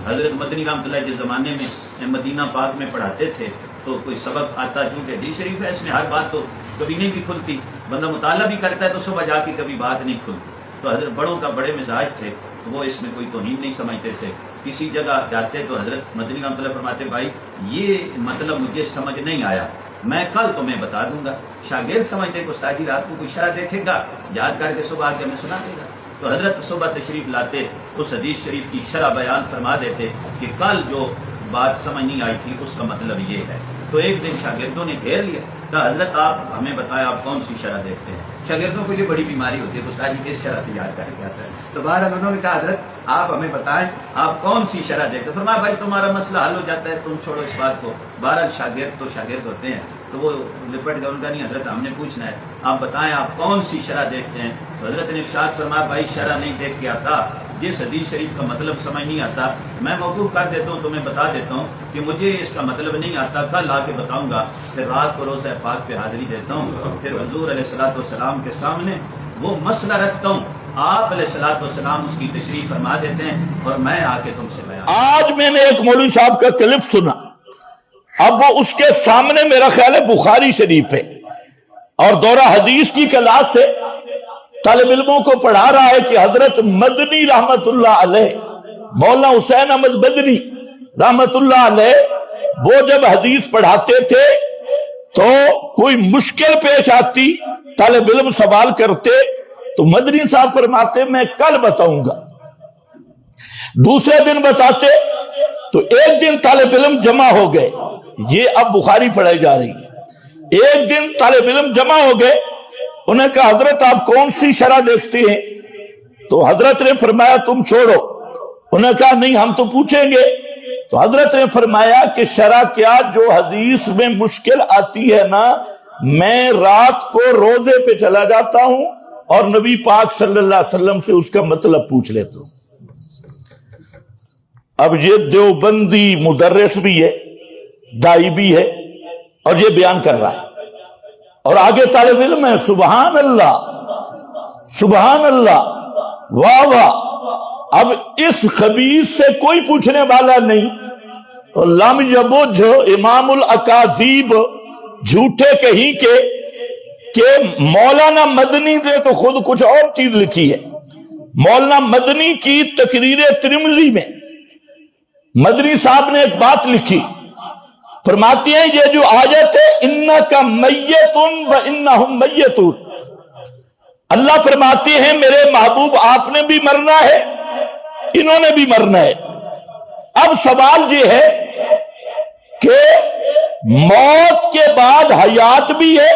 حضرت مدنی رحمۃ اللہ کے زمانے میں مدینہ پاک میں پڑھاتے تھے تو کوئی سبق آتا کیونکہ حدیث شریف ہے، اس میں ہر بات تو کبھی نہیں بھی کھلتی، بندہ مطالعہ بھی کرتا ہے تو صبح جا کے کبھی بات نہیں کھلتی. تو حضرت بڑوں کا بڑے مزاج تھے، تو وہ اس میں کوئی توہین نہیں سمجھتے تھے. کسی جگہ جاتے تو حضرت مدنی رحمۃ اللہ فرماتے بھائی یہ مطلب مجھے سمجھ نہیں آیا، میں کل تمہیں بتا دوں گا. شاگرد سمجھتے کہ استاد جی رات کو کوئی شرح دیکھے گا، یاد کر کے صبح آ کے ہمیں سنا دے گا. تو حضرت صبح تشریف لاتے، اس حدیث شریف کی شرح بیان فرما دیتے کہ کل جو بات سمجھ نہیں آئی تھی اس کا مطلب یہ ہے. تو ایک دن شاگردوں نے گھیر لیا، کہا حضرت آپ ہمیں بتائیں آپ کون سی شرح دیکھتے ہیں. شاگردوں کو یہ بڑی بیماری ہوتی ہے کہ استاد جی کس شرح سے یاد کر کے آتا ہے. تو بہرحال انہوں نے کہا حضرت آپ ہمیں بتائیں آپ کون سی شرح دیکھتے ہیں. فرمایا بھائی تمہارا مسئلہ حل ہو جاتا ہے، تم چھوڑو اس بات کو. بہرحال شاگرد تو شاگرد ہوتے ہیں، تو وہ لپٹ گئے، ان کا نہیں حضرت ہم نے پوچھنا ہے، آپ بتائیں آپ کون سی شرح دیکھتے ہیں. تو حضرت نے ارشاد فرمایا بھائی شرح نہیں دیکھ کے آتا، جس حدیث شریف کا مطلب سمجھ نہیں آتا میں موقوف کر دیتا ہوں، تمہیں بتا دیتا ہوں کہ مجھے اس کا مطلب نہیں آتا، کل آ کے بتاؤں گا. پھر رات کو روزہ پاک پہ حاضری دیتا ہوں، پھر حضور علیہ الصلوۃ والسلام کے سامنے وہ مسئلہ رکھتا ہوں، آپ علیہ الصلوۃ والسلام اس کی تشریح فرما دیتے ہیں اور میں آ کے تم سے بیان. آج میں نے ایک مولوی صاحب کا کلپ سنا، اب وہ اس کے سامنے میرا خیال ہے بخاری شریف ہے، اور دورہ حدیث کی کلاس سے طالب علموں کو پڑھا رہا ہے کہ حضرت مدنی رحمت اللہ علیہ، مولانا حسین احمد مدنی رحمت اللہ علیہ، وہ جب حدیث پڑھاتے تھے تو کوئی مشکل پیش آتی، طالب علم سوال کرتے تو مدنی صاحب فرماتے میں کل بتاؤں گا. دوسرے دن بتاتے تو ایک دن طالب علم جمع ہو گئے، یہ اب بخاری پڑھائی جا رہی ہے. ایک دن طالب علم جمع ہو گئے، انہیں کہا حضرت آپ کون سی شرح دیکھتے ہیں؟ تو حضرت نے فرمایا تم چھوڑو. انہیں کہا نہیں ہم تو پوچھیں گے. تو حضرت نے فرمایا کہ شرح کیا، جو حدیث میں مشکل آتی ہے نا، میں رات کو روزے پہ چلا جاتا ہوں اور نبی پاک صلی اللہ علیہ وسلم سے اس کا مطلب پوچھ لیتا ہوں. اب یہ دیوبندی مدرس بھی ہے، دائی بھی ہے، اور یہ بیان کر رہا ہے، اور آگے طالب علم ہے. سبحان اللہ سبحان اللہ، واہ واہ. اب اس خبیث سے کوئی پوچھنے والا نہیں. لم یبج امام الاکاذیب، جھوٹے کہیں کہ مولانا مدنی نے تو خود کچھ اور چیز لکھی ہے. مولانا مدنی کی تقریر ترمذی میں مدنی صاحب نے ایک بات لکھی، فرماتی ہیں یہ جو آیت ہے انکا میتن و انہم میتون، اللہ فرماتے ہیں میرے محبوب آپ نے بھی مرنا ہے انہوں نے بھی مرنا ہے. اب سوال یہ ہے کہ موت کے بعد حیات بھی ہے،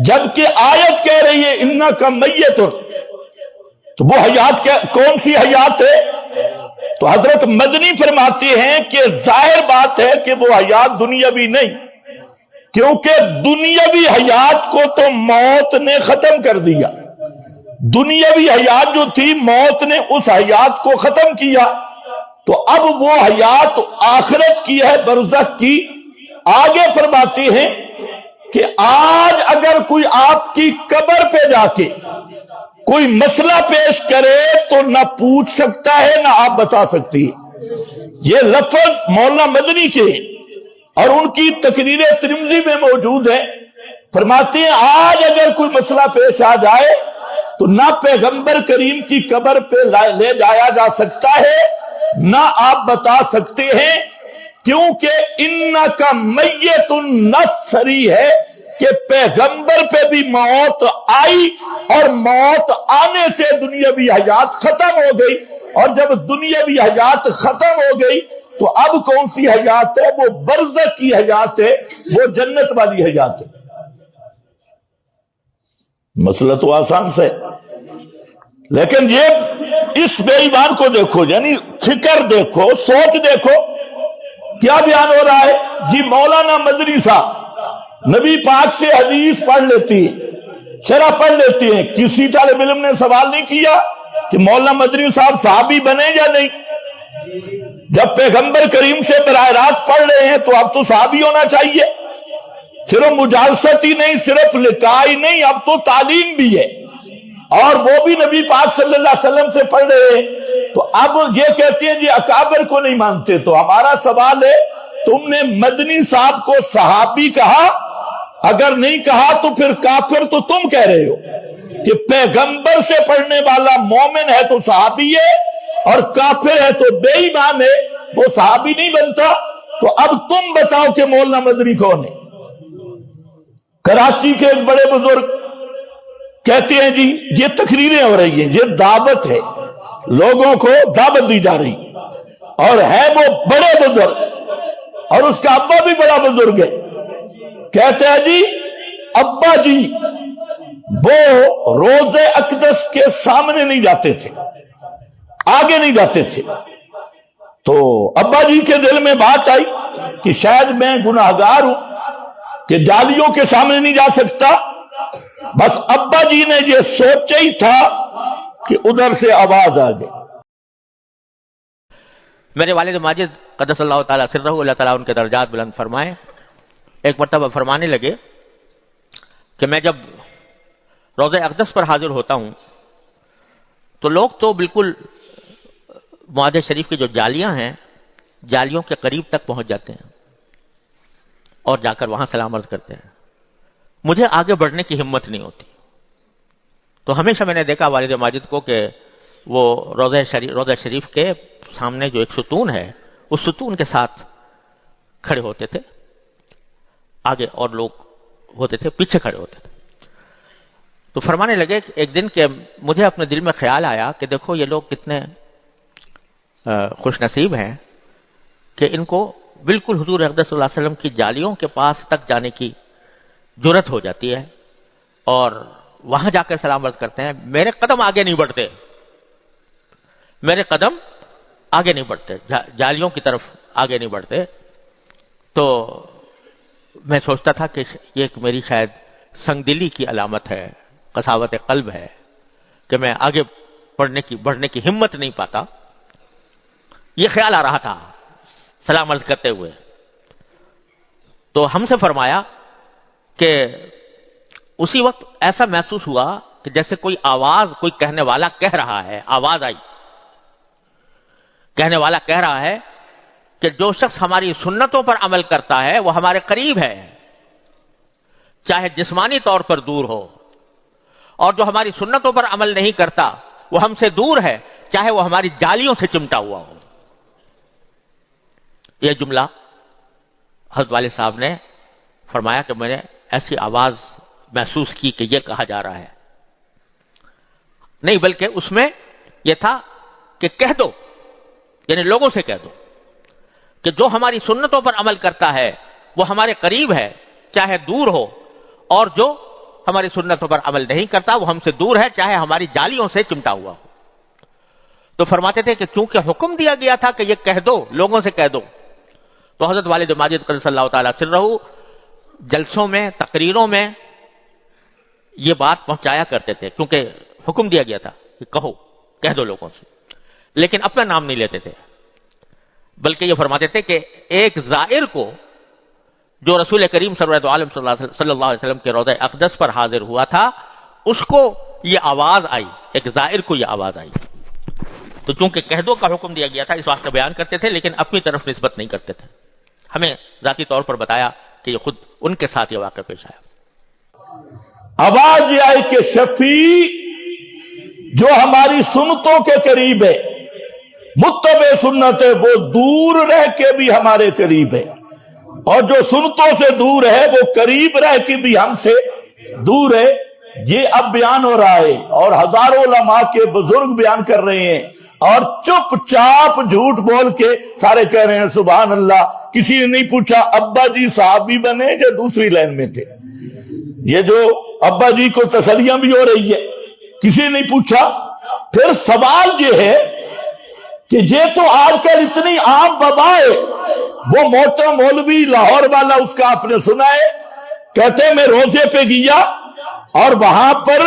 جبکہ آیت کہہ رہی ہے انکا میتن، تو وہ حیات کون سی حیات ہے؟ تو حضرت مدنی فرماتے ہیں کہ ظاہر بات ہے کہ وہ حیات دنیاوی نہیں، کیونکہ دنیاوی حیات کو تو موت نے ختم کر دیا. دنیاوی حیات جو تھی موت نے اس حیات کو ختم کیا، تو اب وہ حیات آخرت کی ہے، برزخ کی. آگے فرماتے ہیں کہ آج اگر کوئی آپ کی قبر پہ جا کے کوئی مسئلہ پیش کرے تو نہ پوچھ سکتا ہے نہ آپ بتا سکتی. یہ لفظ مولانا مدنی کے اور ان کی تقریر ترمذی میں موجود ہے. فرماتے ہیں آج اگر کوئی مسئلہ پیش آ جائے تو نہ پیغمبر کریم کی قبر پہ لے جایا جا سکتا ہے نہ آپ بتا سکتے ہیں، کیونکہ انکا میت نصری ہے کہ پیغمبر پہ بھی موت آئی اور موت آنے سے دنیاوی حیات ختم ہو گئی، اور جب دنیاوی حیات ختم ہو گئی تو اب کون سی حیات ہے؟ وہ برزخ کی حیات ہے، وہ جنت والی حیات ہے. مسئلہ تو آسان سے، لیکن یہ اس بے ایمان کو دیکھو، یعنی فکر دیکھو، سوچ دیکھو کیا بیان ہو رہا ہے. جی مولانا مدنی صاحب نبی پاک سے حدیث پڑھ لیتی ہے، شرح پڑھ لیتی ہیں، کسی طالب علم نے سوال نہیں کیا کہ مولانا مدنی صاحب صحابی بنے یا نہیں. جب پیغمبر کریم سے براہ راست پڑھ رہے ہیں تو اب تو صحابی ہونا چاہیے. صرف مجالست ہی نہیں، صرف لقاء ہی نہیں، اب تو تعلیم بھی ہے، اور وہ بھی نبی پاک صلی اللہ علیہ وسلم سے پڑھ رہے ہیں تو اب یہ کہتے ہیں جی اکابر کو نہیں مانتے. تو ہمارا سوال ہے تم نے مدنی صاحب کو صحابی کہا؟ اگر نہیں کہا تو پھر کافر تو تم کہہ رہے ہو کہ پیغمبر سے پڑھنے والا مومن ہے تو صحابی ہے اور کافر ہے تو بے ایمان ہے, وہ صحابی نہیں بنتا. تو اب تم بتاؤ کہ مولانا مدنی کون ہے؟ کراچی کے ایک بڑے بزرگ کہتے ہیں جی یہ تقریریں ہو رہی ہیں, یہ دعوت ہے, لوگوں کو دعوت دی جا رہی, اور ہے وہ بڑے بزرگ اور اس کا ابا بھی بڑا بزرگ ہے. کہتے ہیں جی ابا جی وہ روزے اقدس کے سامنے نہیں جاتے تھے, آگے نہیں جاتے تھے. تو ابا جی کے دل میں بات آئی کہ شاید میں گناہگار ہوں کہ جالیوں کے سامنے نہیں جا سکتا. بس ابا جی نے یہ سوچا ہی تھا کہ ادھر سے آواز آ گئی. میرے والد ماجد قدس اللہ تعالیٰ سرہ, اللہ تعالیٰ ان کے درجات بلند فرمائے, ایک مرتبہ فرمانے لگے کہ میں جب روضہ اقدس پر حاضر ہوتا ہوں تو لوگ تو بالکل معاہدہ شریف کی جو جالیاں ہیں, جالیوں کے قریب تک پہنچ جاتے ہیں اور جا کر وہاں سلام عرض کرتے ہیں. مجھے آگے بڑھنے کی ہمت نہیں ہوتی. تو ہمیشہ میں نے دیکھا والد ماجد کو کہ وہ روضہ شریف کے سامنے جو ایک ستون ہے اس ستون کے ساتھ کھڑے ہوتے تھے, آگے اور لوگ ہوتے تھے پیچھے کھڑے ہوتے تھے. تو فرمانے لگے کہ ایک دن کہ مجھے اپنے دل میں خیال آیا کہ دیکھو یہ لوگ کتنے خوش نصیب ہیں کہ ان کو بالکل حضور اقدس صلی اللہ علیہ وسلم کی جالیوں کے پاس تک جانے کی جرت ہو جاتی ہے اور وہاں جا کر سلام عرض کرتے ہیں. میرے قدم آگے نہیں بڑھتے, میرے قدم آگے نہیں بڑھتے, جالیوں کی طرف آگے نہیں بڑھتے. تو میں سوچتا تھا کہ یہ ایک میری شاید سنگ دلی کی علامت ہے, قساوت قلب ہے کہ میں آگے بڑھنے کی ہمت نہیں پاتا. یہ خیال آ رہا تھا سلام عرض کرتے ہوئے. تو ہم سے فرمایا کہ اسی وقت ایسا محسوس ہوا کہ جیسے کوئی آواز, کوئی کہنے والا کہہ رہا ہے, آواز آئی, کہنے والا کہہ رہا ہے کہ جو شخص ہماری سنتوں پر عمل کرتا ہے وہ ہمارے قریب ہے, چاہے جسمانی طور پر دور ہو, اور جو ہماری سنتوں پر عمل نہیں کرتا وہ ہم سے دور ہے, چاہے وہ ہماری جالیوں سے چمٹا ہوا ہو. یہ جملہ حضرت والد صاحب نے فرمایا کہ میں نے ایسی آواز محسوس کی کہ یہ کہا جا رہا ہے, نہیں بلکہ اس میں یہ تھا کہ کہہ دو, یعنی لوگوں سے کہہ دو کہ جو ہماری سنتوں پر عمل کرتا ہے وہ ہمارے قریب ہے چاہے دور ہو, اور جو ہماری سنتوں پر عمل نہیں کرتا وہ ہم سے دور ہے چاہے ہماری جالیوں سے چمٹا ہوا ہو. تو فرماتے تھے کہ چونکہ حکم دیا گیا تھا کہ یہ کہہ دو, لوگوں سے کہہ دو, تو حضرت والد ماجد قدس اللہ تعالیٰ سرہ جلسوں میں, تقریروں میں یہ بات پہنچایا کرتے تھے, کیونکہ حکم دیا گیا تھا کہ کہو, کہہ دو لوگوں سے, لیکن اپنا نام نہیں لیتے تھے, بلکہ یہ فرماتے تھے کہ ایک زائر کو جو رسول کریم سرورت عالم صلی اللہ علیہ وسلم کے روضہ اقدس پر حاضر ہوا تھا اس کو یہ آواز آئی, ایک زائر کو یہ آواز آئی. تو چونکہ کہہ دو کا حکم دیا گیا تھا اس واسطے بیان کرتے تھے, لیکن اپنی طرف نسبت نہیں کرتے تھے. ہمیں ذاتی طور پر بتایا کہ یہ خود ان کے ساتھ یہ واقعہ پیش آیا. آواز یہ آئی کہ شفیع جو ہماری سنتوں کے قریب ہے, متبع سنت ہے, وہ دور رہ کے بھی ہمارے قریب ہے, اور جو سنتوں سے دور ہے وہ قریب رہ کے بھی ہم سے دور ہے. یہ اب بیان ہو رہا ہے اور ہزاروں علماء کے بزرگ بیان کر رہے ہیں, اور چپ چاپ جھوٹ بول کے سارے کہہ رہے ہیں سبحان اللہ. کسی نے نہیں پوچھا ابا جی صحابی بنے یا دوسری لائن میں تھے. یہ جو ابا جی کو تسلیاں بھی ہو رہی ہے, کسی نے نہیں پوچھا. پھر سوال یہ ہے کہ یہ تو آج کل اتنی عام وبا ہے. وہ موٹا مولوی لاہور والا, اس کا آپ نے سنا ہے, کہتے میں روزے پہ گیا اور وہاں پر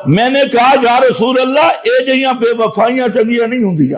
میں نے کہا یا رسول اللہ اے جہاں بے وفائیاں چنگیاں نہیں ہوں دیا.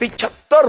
75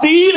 3